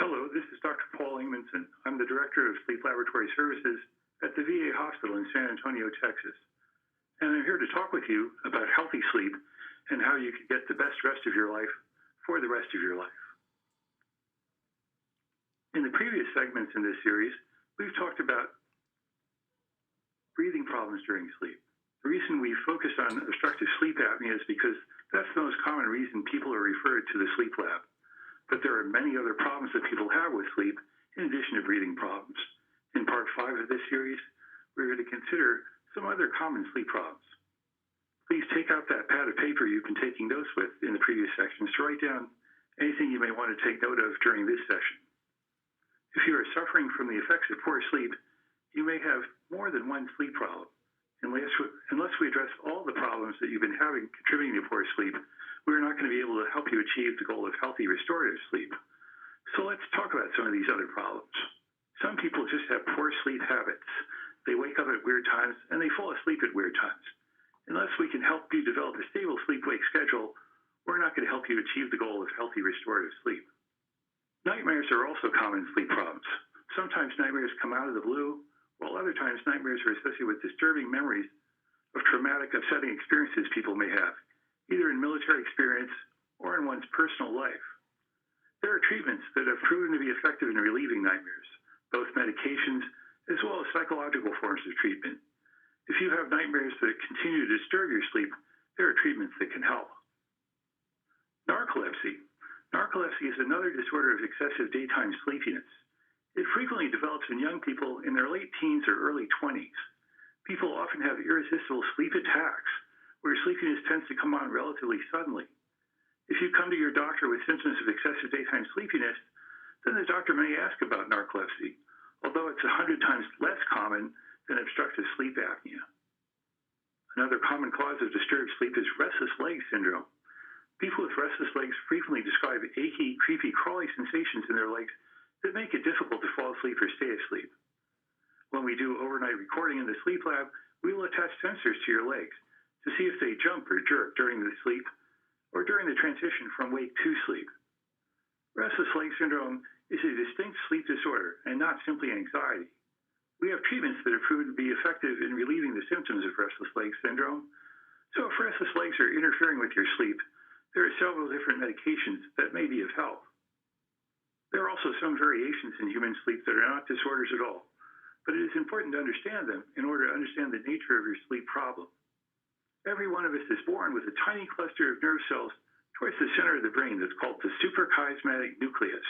Hello, this is Dr. Paul Ingmanson. I'm the Director of Sleep Laboratory Services at the VA Hospital in San Antonio, Texas. And I'm here to talk with you about healthy sleep and how you can get the best rest of your life for the rest of your life. In the previous segments in this series, we've talked about breathing problems during sleep. The reason we focused on obstructive sleep apnea is because that's the most common reason people are referred to the sleep lab. But there are many other problems that people have with sleep in addition to breathing problems. In part 5 of this series, we're going to consider some other common sleep problems. Please take out that pad of paper you've been taking notes with in the previous sections to write down anything you may want to take note of during this session. If you are suffering from the effects of poor sleep, you may have more than one sleep problem. Unless we address all the problems that you've been having contributing to poor sleep, we're not going to be able to help you achieve the goal of healthy restorative sleep. So let's talk about some of these other problems. Some people just have poor sleep habits. They wake up at weird times and they fall asleep at weird times. Unless we can help you develop a stable sleep-wake schedule, we're not going to help you achieve the goal of healthy restorative sleep. Nightmares are also common sleep problems. Sometimes nightmares come out of the blue, while other times nightmares are associated with disturbing memories of traumatic, upsetting experiences people may have, either in military experience or in one's personal life. There are treatments that have proven to be effective in relieving nightmares, both medications as well as psychological forms of treatment. If you have nightmares that continue to disturb your sleep, there are treatments that can help. Narcolepsy. Narcolepsy is another disorder of excessive daytime sleepiness. It frequently develops in young people in their late teens or early 20s. People often have irresistible sleep attacks, where sleepiness tends to come on relatively suddenly. If you come to your doctor with symptoms of excessive daytime sleepiness, then the doctor may ask about narcolepsy, although it's 100 times less common than obstructive sleep apnea. Another common cause of disturbed sleep is restless leg syndrome. People with restless legs frequently describe achy, creepy, crawly sensations in their legs that make it difficult to fall asleep or stay asleep. When we do overnight recording in the sleep lab, we will attach sensors to your legs to see if they jump or jerk during the sleep or during the transition from wake to sleep. Restless leg syndrome is a distinct sleep disorder and not simply anxiety. We have treatments that have proven to be effective in relieving the symptoms of restless leg syndrome. So if restless legs are interfering with your sleep, there are several different medications that may be of help. There are also some variations in human sleep that are not disorders at all, but it is important to understand them in order to understand the nature of your sleep problem. Every one of us is born with a tiny cluster of nerve cells towards the center of the brain that's called the Suprachiasmatic Nucleus.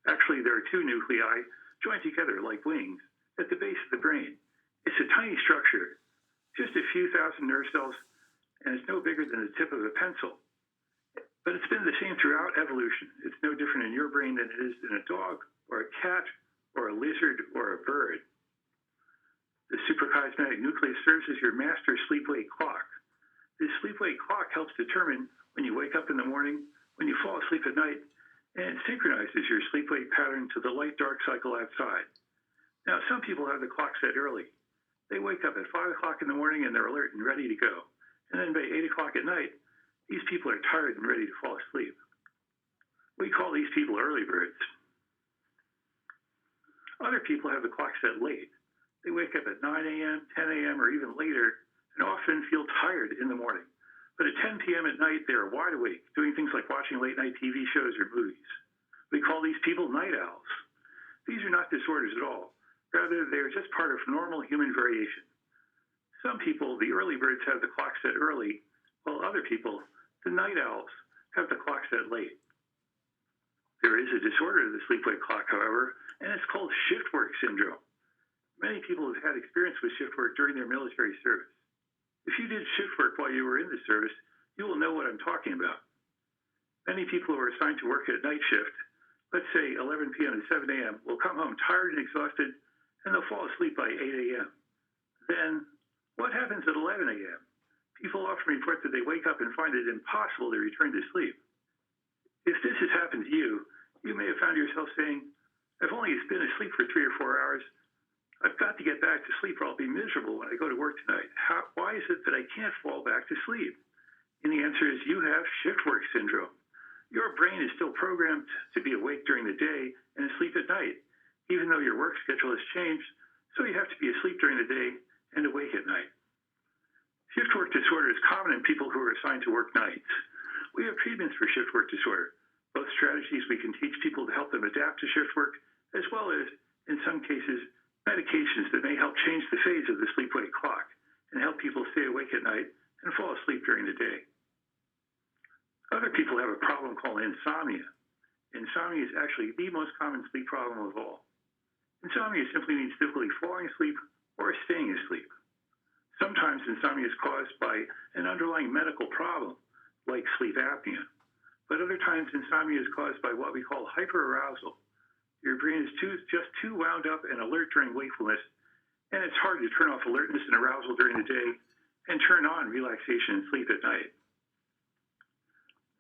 Actually, there are two nuclei joined together like wings at the base of the brain. It's a tiny structure, just a few thousand nerve cells, and it's no bigger than the tip of a pencil. But it's been the same throughout evolution. It's no different in your brain than it is in a dog or a cat or a lizard or a bird. The suprachiasmatic nucleus serves as your master sleep-wake clock. This sleep-wake clock helps determine when you wake up in the morning, when you fall asleep at night, and it synchronizes your sleep-wake pattern to the light-dark cycle outside. Now, some people have the clock set early. They wake up at 5 o'clock in the morning and they're alert and ready to go. And then by 8 o'clock at night, these people are tired and ready to fall asleep. We call these people early birds. Other people have the clock set late. They wake up at 9 a.m., 10 a.m., or even later, and often feel tired in the morning. But at 10 p.m. at night, they are wide awake, doing things like watching late-night TV shows or movies. We call these people night owls. These are not disorders at all. Rather, they are just part of normal human variation. Some people, the early birds, have the clock set early, while other people, the night owls, have the clock set late. There is a disorder of the sleep-wake clock, however, and it's called shift work syndrome. Many people have had experience with shift work during their military service. If you did shift work while you were in the service, you will know what I'm talking about. Many people who are assigned to work at night shift, let's say 11 p.m. to 7 a.m., will come home tired and exhausted, and they'll fall asleep by 8 a.m. Then, what happens at 11 a.m.? People often report that they wake up and find it impossible to return to sleep. If this has happened to you, you may have found yourself saying, I've only been asleep for 3 or 4 hours. I've got to get back to sleep or I'll be miserable when I go to work tonight. Why is it that I can't fall back to sleep? And the answer is you have shift work syndrome. Your brain is still programmed to be awake during the day and asleep at night, even though your work schedule has changed, so you have to be asleep during the day and awake at night. Shift work disorder is common in people who are assigned to work nights. We have treatments for shift work disorder, both strategies we can teach people to help them adapt to shift work, as well as, in some cases, medications that may help change the phase of the sleep-wake clock and help people stay awake at night and fall asleep during the day. Other people have a problem called insomnia. Insomnia is actually the most common sleep problem of all. Insomnia simply means difficulty falling asleep or staying asleep. Sometimes insomnia is caused by an underlying medical problem, like sleep apnea. But other times insomnia is caused by what we call hyperarousal. Your brain is just too wound up and alert during wakefulness, and it's hard to turn off alertness and arousal during the day and turn on relaxation and sleep at night.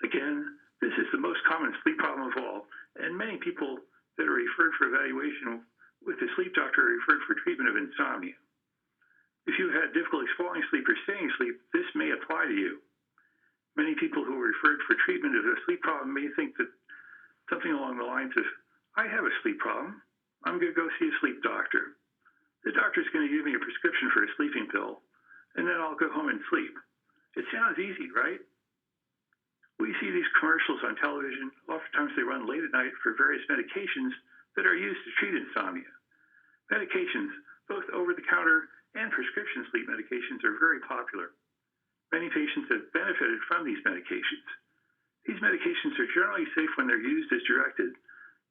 Again, this is the most common sleep problem of all, and many people that are referred for evaluation with a sleep doctor are referred for treatment of insomnia. If you had difficulties falling asleep or staying asleep, this may apply to you. Many people who are referred for treatment of a sleep problem may think that something along the lines of, I have a sleep problem, I'm going to go see a sleep doctor. The doctor's going to give me a prescription for a sleeping pill, and then I'll go home and sleep. It sounds easy, right? We see these commercials on television. Oftentimes they run late at night for various medications that are used to treat insomnia. Medications, both over-the-counter and prescription sleep medications, are very popular. Many patients have benefited from these medications. These medications are generally safe when they're used as directed,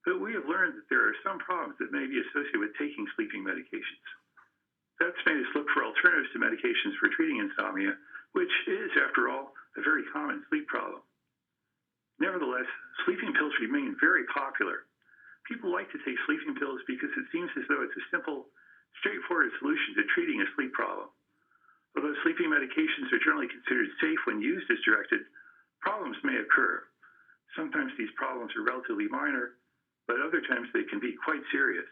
but we have learned that there are some problems that may be associated with taking sleeping medications. That's made us look for alternatives to medications for treating insomnia, which is, after all, a very common sleep problem. Nevertheless, sleeping pills remain very popular. People like to take sleeping pills because it seems as though it's a simple, straightforward solution to treating a sleep problem. Although sleeping medications are generally considered safe when used as directed, problems may occur. Sometimes these problems are relatively minor, but other times they can be quite serious.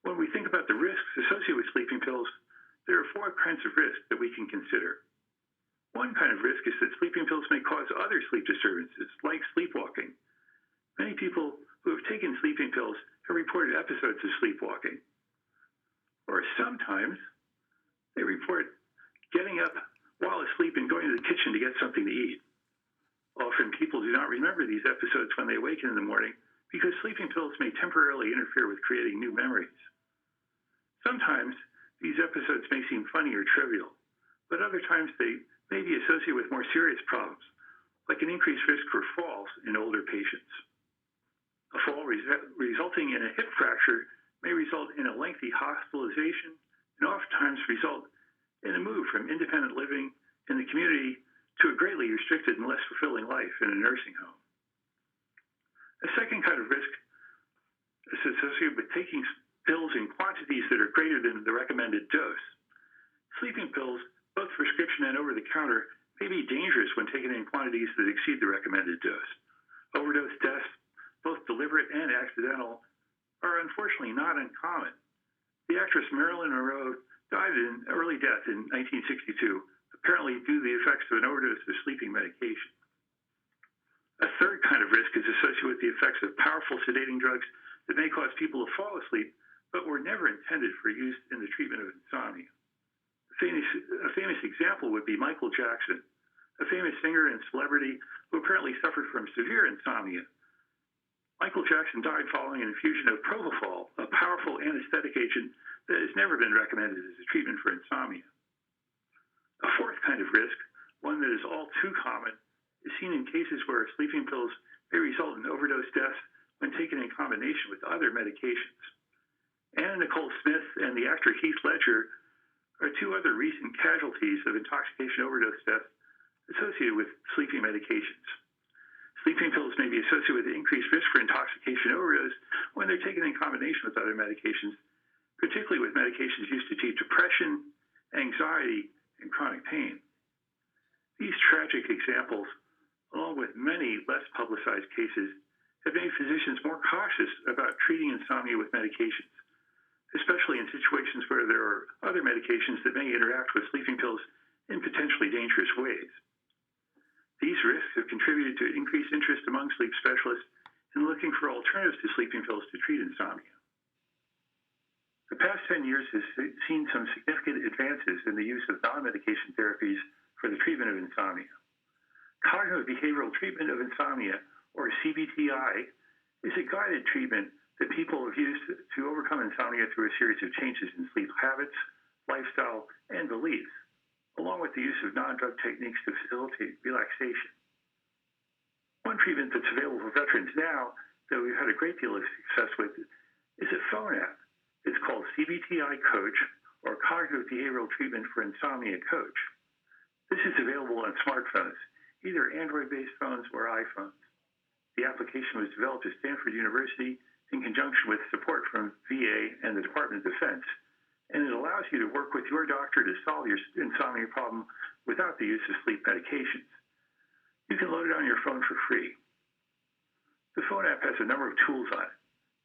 When we think about the risks associated with sleeping pills, there are 4 kinds of risks that we can consider. One kind of risk is that sleeping pills may cause other sleep disturbances, like sleepwalking. Many people who have taken sleeping pills have reported episodes of sleepwalking. Or sometimes they report getting up while asleep and going to the kitchen to get something to eat. Often people do not remember these episodes when they awaken in the morning because sleeping pills may temporarily interfere with creating new memories. Sometimes these episodes may seem funny or trivial, but other times they may be associated with more serious problems, like an increased risk for falls in older patients. A fall resulting in a hip fracture may result in a lengthy hospitalization and oftentimes result in a move from independent living in the community to a greatly restricted and less fulfilling life in a nursing home. A second kind of risk is associated with taking pills in quantities that are greater than the recommended dose. Sleeping pills, both prescription and over-the-counter, may be dangerous when taken in quantities that exceed the recommended dose. Overdose deaths, both deliberate and accidental, are unfortunately not uncommon. The actress Marilyn Monroe died in early death in 1962, apparently due to the effects of an overdose of sleeping medication. A third kind of risk is associated with the effects of powerful sedating drugs that may cause people to fall asleep, but were never intended for use in the treatment of insomnia. A famous example would be Michael Jackson, a famous singer and celebrity who apparently suffered from severe insomnia. Michael Jackson died following an infusion of propofol, a powerful anesthetic agent that has never been recommended as a treatment for insomnia. A fourth kind of risk, one that is all too common, is seen in cases where sleeping pills may result in overdose deaths when taken in combination with other medications. Anna Nicole Smith and the actor Heath Ledger are 2 other recent casualties of intoxication overdose deaths associated with sleeping medications. Sleeping pills may be associated with increased risk for intoxication overdose when they're taken in combination with other medications, particularly with medications used to treat depression, anxiety, and chronic pain. These tragic examples, along with many less publicized cases, have made physicians more cautious about treating insomnia with medications, especially in situations where there are other medications that may interact with sleeping pills in potentially dangerous ways. These risks have contributed contributed to increased interest among sleep specialists in looking for alternatives to sleeping pills to treat insomnia. The past 10 years has seen some significant advances in the use of non-medication therapies for the treatment of insomnia. Cognitive behavioral treatment of insomnia, or CBTI, is a guided treatment that people have used to overcome insomnia through a series of changes in sleep habits, lifestyle, and beliefs, along with the use of non-drug techniques to facilitate relaxation. One treatment that's available for veterans now that we've had a great deal of success with is a phone app. It's called CBTI Coach, or Cognitive Behavioral Treatment for Insomnia Coach. This is available on smartphones, either Android-based phones or iPhones. The application was developed at Stanford University in conjunction with support from VA and the Department of Defense, and it allows you to work with your doctor to solve your insomnia problem without the use of sleep medications. You can load it on your phone for free. The phone app has a number of tools on it.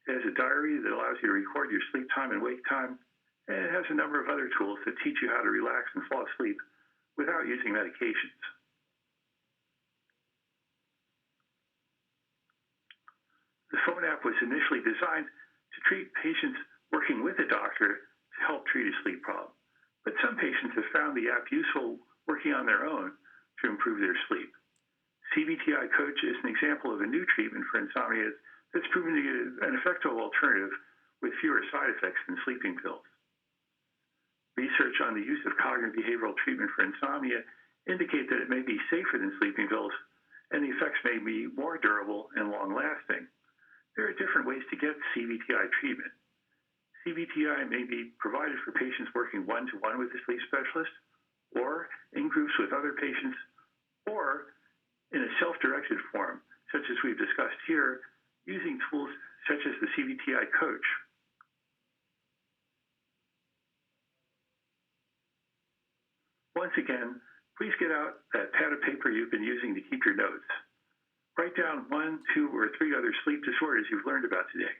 It has a diary that allows you to record your sleep time and wake time, and it has a number of other tools that teach you how to relax and fall asleep without using medications. The phone app was initially designed to treat patients working with a doctor to help treat a sleep problem, but some patients have found the app useful working on their own to improve their sleep. CBTI Coach is an example of a new treatment for insomnia that's proven to be an effective alternative with fewer side effects than sleeping pills. Research on the use of cognitive behavioral treatment for insomnia indicate that it may be safer than sleeping pills, and the effects may be more durable and long-lasting. There are different ways to get CBTI treatment. CBTI may be provided for patients working one-to-one with a sleep specialist, or in groups with other patients, or in a self-directed form, such as we've discussed here, using tools such as the CBTI Coach. Once again, please get out that pad of paper you've been using to keep your notes. Write down 1, 2, or 3 other sleep disorders you've learned about today.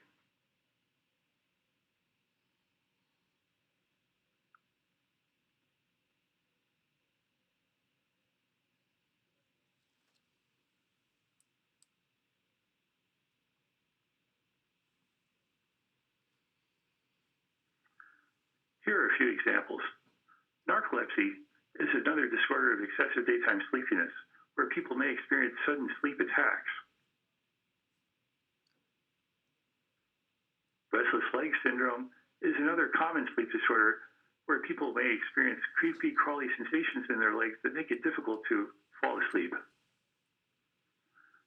Here are a few examples. Narcolepsy is another disorder of excessive daytime sleepiness where people may experience sudden sleep attacks. Restless Leg Syndrome is another common sleep disorder where people may experience creepy, crawly sensations in their legs that make it difficult to fall asleep.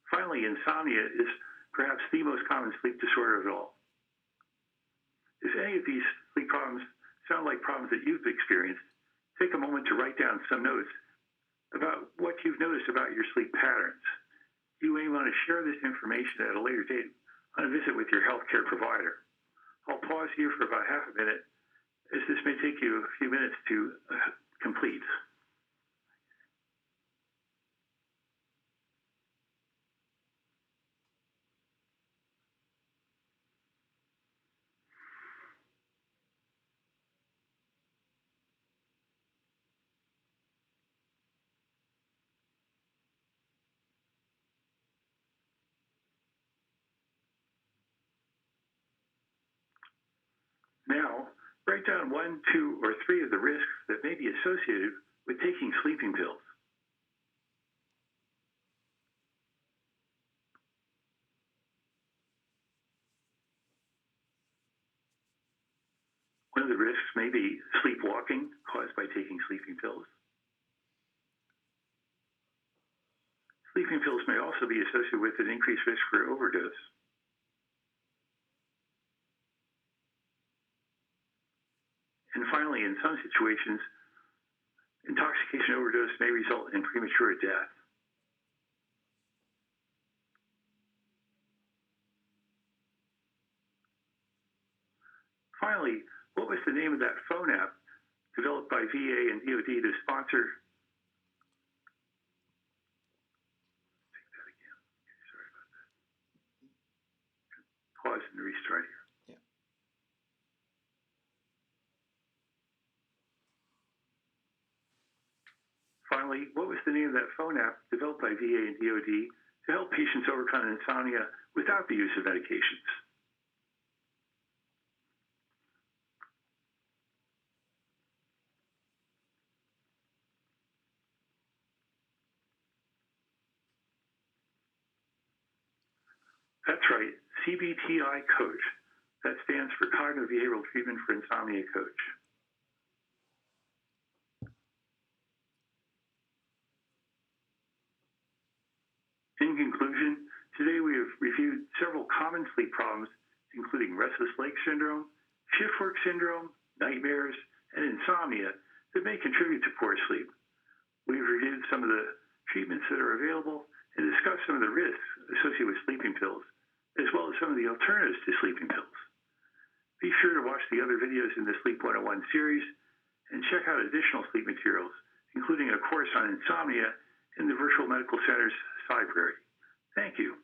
Finally, insomnia is perhaps the most common sleep disorder of all. If any of these sleep problems sound like problems that you've experienced, take a moment to write down some notes about what you've noticed about your sleep patterns. You may want to share this information at a later date on a visit with your healthcare provider. I'll pause here for about half a minute, as this may take you a few minutes to complete. Now, write down 1, 2, or 3 of the risks that may be associated with taking sleeping pills. One of the risks may be sleepwalking caused by taking sleeping pills. Sleeping pills may also be associated with an increased risk for overdose. And finally, in some situations, intoxication overdose may result in premature death. Finally, what was the name of that phone app developed by VA and DoD to sponsor? Take that again. Okay, sorry about that. Pause and restart here. finally, what was the name of that phone app developed by VA and DoD to help patients overcome insomnia without the use of medications? That's right, CBTI Coach. That stands for Cognitive Behavioral Treatment for Insomnia Coach. In conclusion, today we have reviewed several common sleep problems, including restless leg syndrome, shift work syndrome, nightmares, and insomnia that may contribute to poor sleep. We've reviewed some of the treatments that are available and discussed some of the risks associated with sleeping pills, as well as some of the alternatives to sleeping pills. Be sure to watch the other videos in the Sleep 101 series and check out additional sleep materials, including a course on insomnia in the Virtual Medical Center's library. Thank you.